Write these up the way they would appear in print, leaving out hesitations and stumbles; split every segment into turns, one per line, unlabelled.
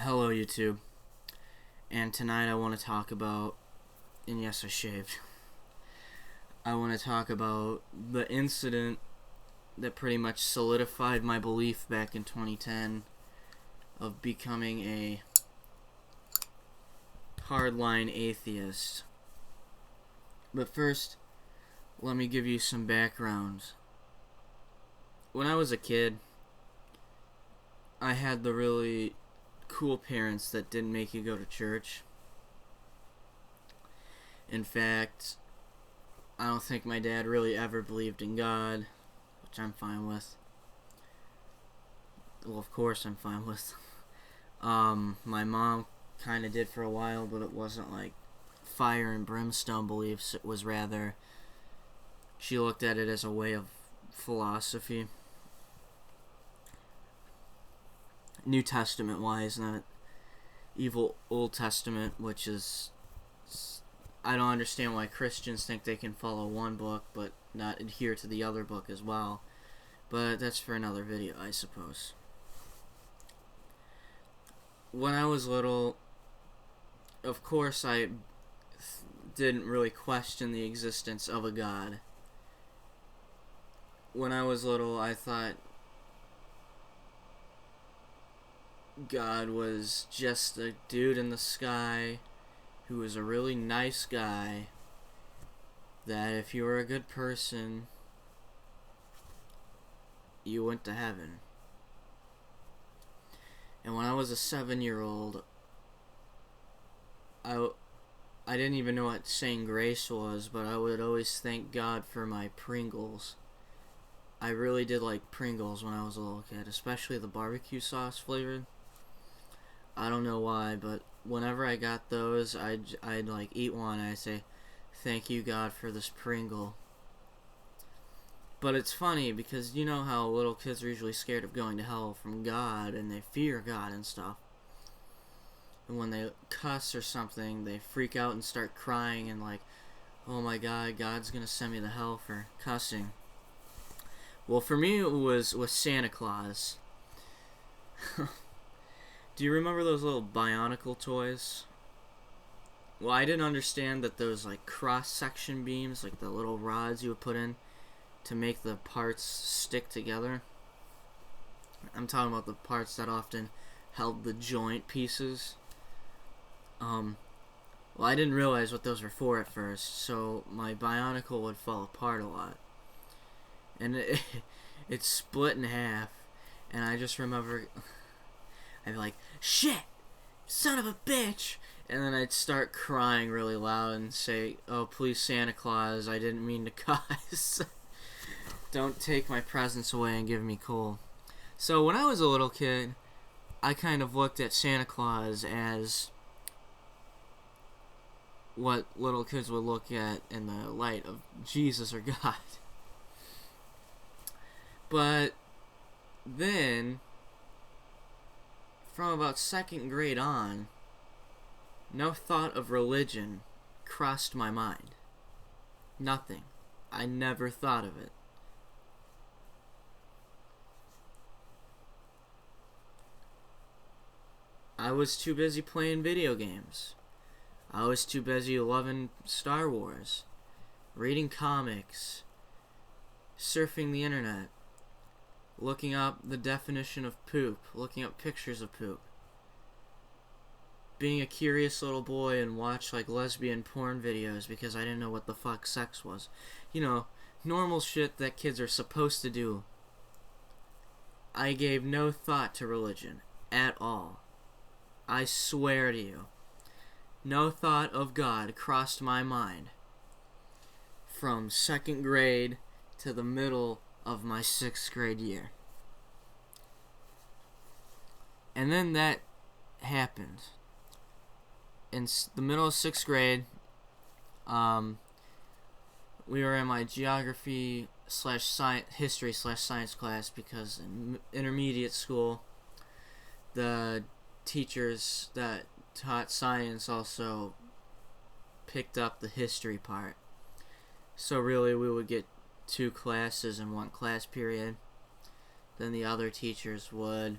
Hello, YouTube. And tonight I want to talk about, and yes, I shaved. I want to talk about the incident that pretty much solidified my belief back in 2010 of becoming a hardline atheist. But first, let me give you some background. When I was a kid, I had the really cool parents that didn't make you go to church. In fact, I don't think my dad really ever believed in God, which I'm fine with. Well, of course I'm fine with. My mom kind of did for a while, but it wasn't like fire and brimstone beliefs. It was rather, she looked at it as a way of philosophy. New Testament wise, not evil Old Testament, which is, I don't understand why Christians think they can follow one book but not adhere to the other book as well. But that's for another video, I suppose. When I was little, of course I didn't really question the existence of a God. When I was little, I thought God was just a dude in the sky who was a really nice guy, that if you were a good person, you went to heaven. And when I was a 7-year-old, I didn't even know what saying grace was, but I would always thank God for my Pringles. I really did like Pringles when I was a little kid, especially the barbecue sauce flavored. I don't know why, but whenever I got those, I'd like eat one and I'd say, thank you God for this Pringle. But it's funny because you know how little kids are usually scared of going to hell from God and they fear God and stuff. And when they cuss or something, they freak out and start crying and like, oh my God, God's gonna send me to hell for cussing. Well, for me it was with Santa Claus. Do you remember those little Bionicle toys? Well, I didn't understand that those like cross-section beams, like the little rods you would put in to make the parts stick together. I'm talking about the parts that often held the joint pieces. Well, I didn't realize what those were for at first, so my Bionicle would fall apart a lot. And it split in half, and I just remember I'd be like, shit, son of a bitch, and then I'd start crying really loud and say, oh, please, Santa Claus, I didn't mean to cuss. Don't take my presents away and give me coal. So when I was a little kid, I kind of looked at Santa Claus as what little kids would look at in the light of Jesus or God. But then, from about 2nd grade on, no thought of religion crossed my mind. Nothing. I never thought of it. I was too busy playing video games. I was too busy loving Star Wars, reading comics, surfing the internet, looking up the definition of poop, looking up pictures of poop, being a curious little boy and watch like lesbian porn videos because I didn't know what the fuck sex was. You know, normal shit that kids are supposed to do. I gave no thought to religion at all. I swear to you, no thought of God crossed my mind from 2nd grade to the middle of my 6th grade year. And then that happened. In the middle of 6th grade, we were in my geography / history / science class because in intermediate school, the teachers that taught science also picked up the history part. So really we would get 2 classes in one class period. Then the other teachers would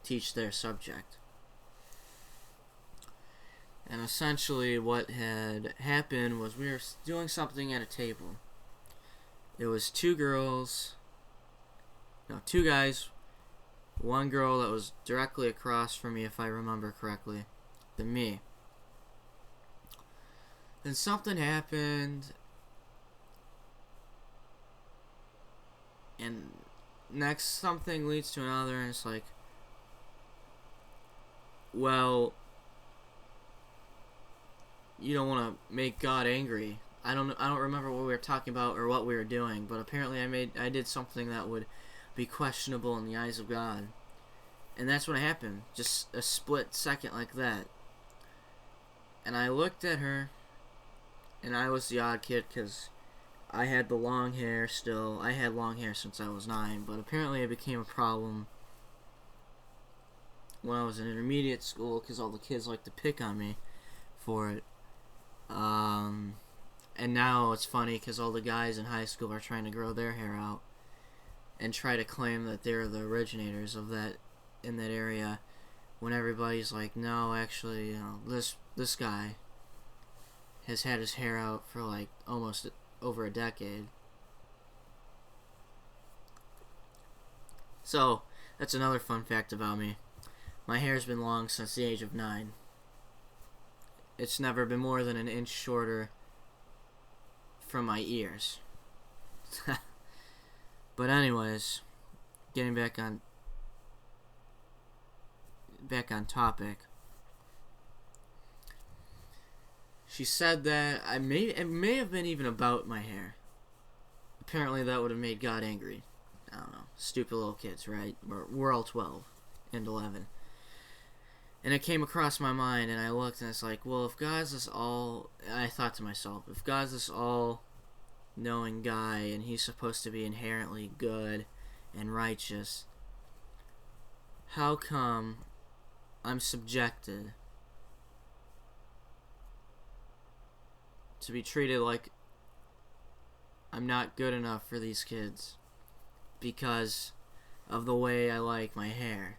teach their subject. And essentially what had happened was we were doing something at a table. It was two guys, one girl that was directly across from me, if I remember correctly, than me. Then something happened, and next something leads to another, and it's like, well, you don't want to make God angry. I don't remember what we were talking about or what we were doing, but apparently I did something that would be questionable in the eyes of God. And that's what happened. Just a split second like that. And I looked at her, and I was the odd kid because I had the long hair still. I had long hair since I was 9, but apparently it became a problem when I was in intermediate school because all the kids liked to pick on me for it. And now it's funny because all the guys in high school are trying to grow their hair out and try to claim that they're the originators of that in that area, when everybody's like, no, actually, this guy has had his hair out for like almost over a decade. So that's another fun fact about me. My hair's been long since the age of 9. It's never been more than an inch shorter from my ears. But anyways, getting back on topic. She said that it may have been even about my hair. Apparently that would have made God angry. I don't know. Stupid little kids, right? We're all 12 and 11. And it came across my mind, and I looked, and it's like, well, if God's this all... I thought to myself, if God's this all-knowing guy, and he's supposed to be inherently good and righteous, how come I'm subjected to be treated like I'm not good enough for these kids because of the way I like my hair?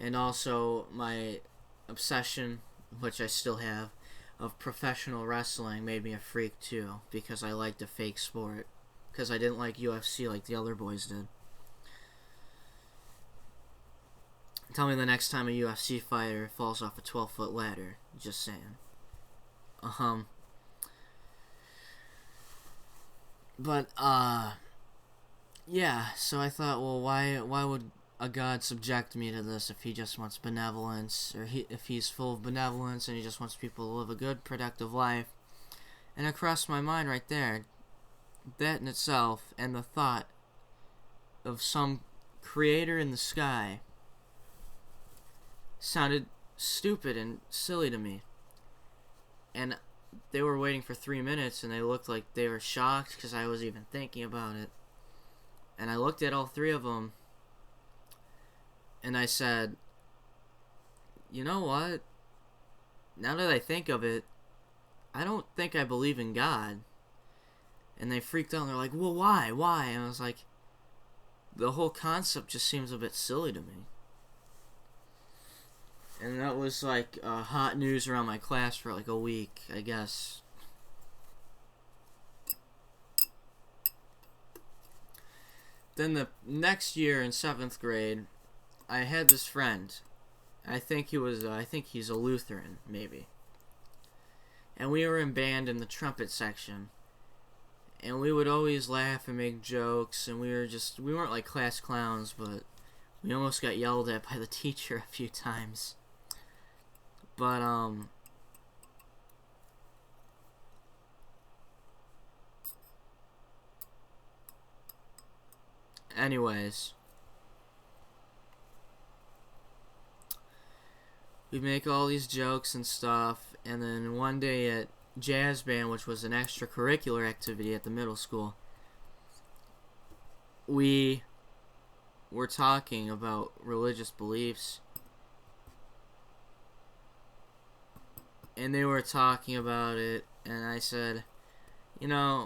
And also my obsession, which I still have, of professional wrestling made me a freak too, because I liked a fake sport, because I didn't like UFC like the other boys did. Tell me the next time a UFC fighter falls off a 12-foot ladder. Just saying. But, yeah, so I thought, well, why would a God subject me to this if he just wants benevolence, or if he's full of benevolence and he just wants people to live a good, productive life? And it crossed my mind right there. That in itself, and the thought of some creator in the sky, sounded stupid and silly to me. And they were waiting for 3 minutes, and they looked like they were shocked because I was even thinking about it. And I looked at all 3 of them, and I said, you know what? Now that I think of it, I don't think I believe in God. And they freaked out, and they're like, well, why? And I was like, the whole concept just seems a bit silly to me. And that was like hot news around my class for like a week, I guess. Then the next year in 7th grade, I had this friend. I think he's a Lutheran, maybe. And we were in band in the trumpet section. And we would always laugh and make jokes, and we weren't like class clowns, but we almost got yelled at by the teacher a few times. But, anyways, we make all these jokes and stuff, and then one day at jazz band, which was an extracurricular activity at the middle school, we were talking about religious beliefs. And they were talking about it, and I said, I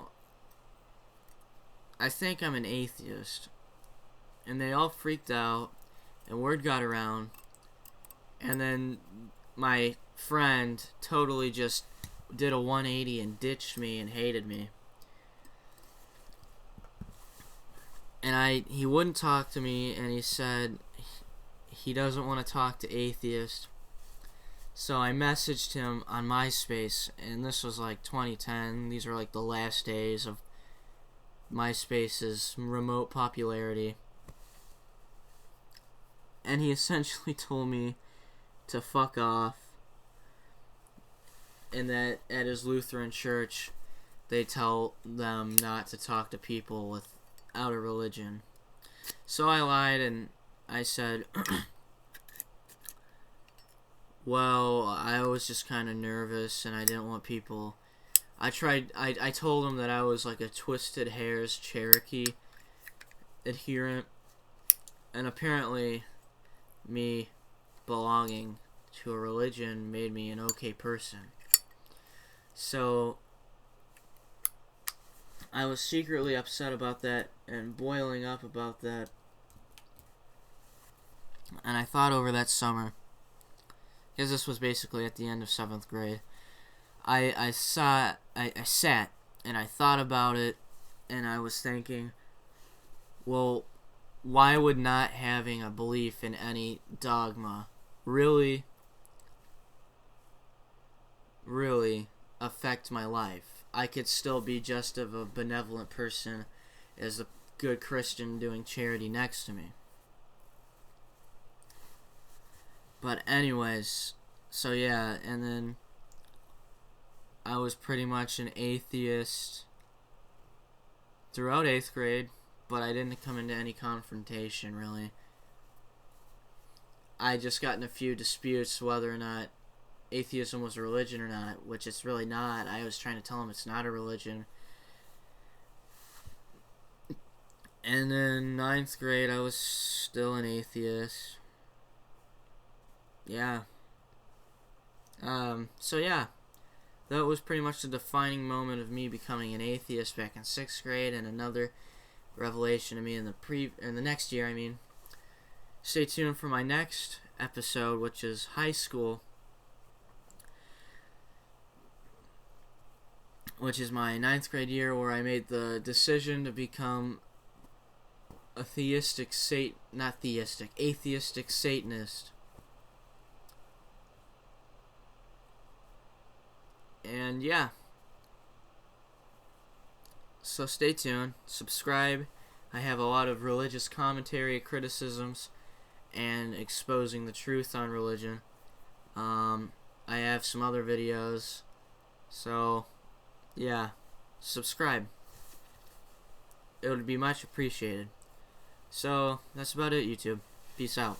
think I'm an atheist. And they all freaked out, and word got around, and then my friend totally just did a 180 and ditched me and hated me. And he wouldn't talk to me, and he said he doesn't want to talk to atheists. So I messaged him on MySpace, and this was like 2010. These were like the last days of MySpace's remote popularity. And he essentially told me to fuck off, and that at his Lutheran church they tell them not to talk to people without a religion. So I lied and I said, well, I was just kind of nervous and I didn't want people... I told him that I was like a Twisted Hairs Cherokee adherent, and apparently me belonging to a religion made me an okay person. So I was secretly upset about that and boiling up about that. And I thought over that summer, because this was basically at the end of 7th grade, I sat and I thought about it, and I was thinking, well, why would not having a belief in any dogma really affect my life? I could still be just of a benevolent person as a good Christian doing charity next to me. But anyways, so yeah, and then I was pretty much an atheist throughout 8th grade, but I didn't come into any confrontation, really. I just got in a few disputes whether or not atheism was a religion or not, which it's really not. I was trying to tell him it's not a religion. And then 9th grade, I was still an atheist. Yeah. So yeah. That was pretty much the defining moment of me becoming an atheist back in 6th grade, and another revelation to me in the next year, I mean. Stay tuned for my next episode, which is high school, which is my 9th grade year, where I made the decision to become atheistic Satanist. And yeah. So stay tuned, subscribe. I have a lot of religious commentary, criticisms, and exposing the truth on religion. I have some other videos. So, yeah, subscribe. It would be much appreciated. So, that's about it, YouTube. Peace out.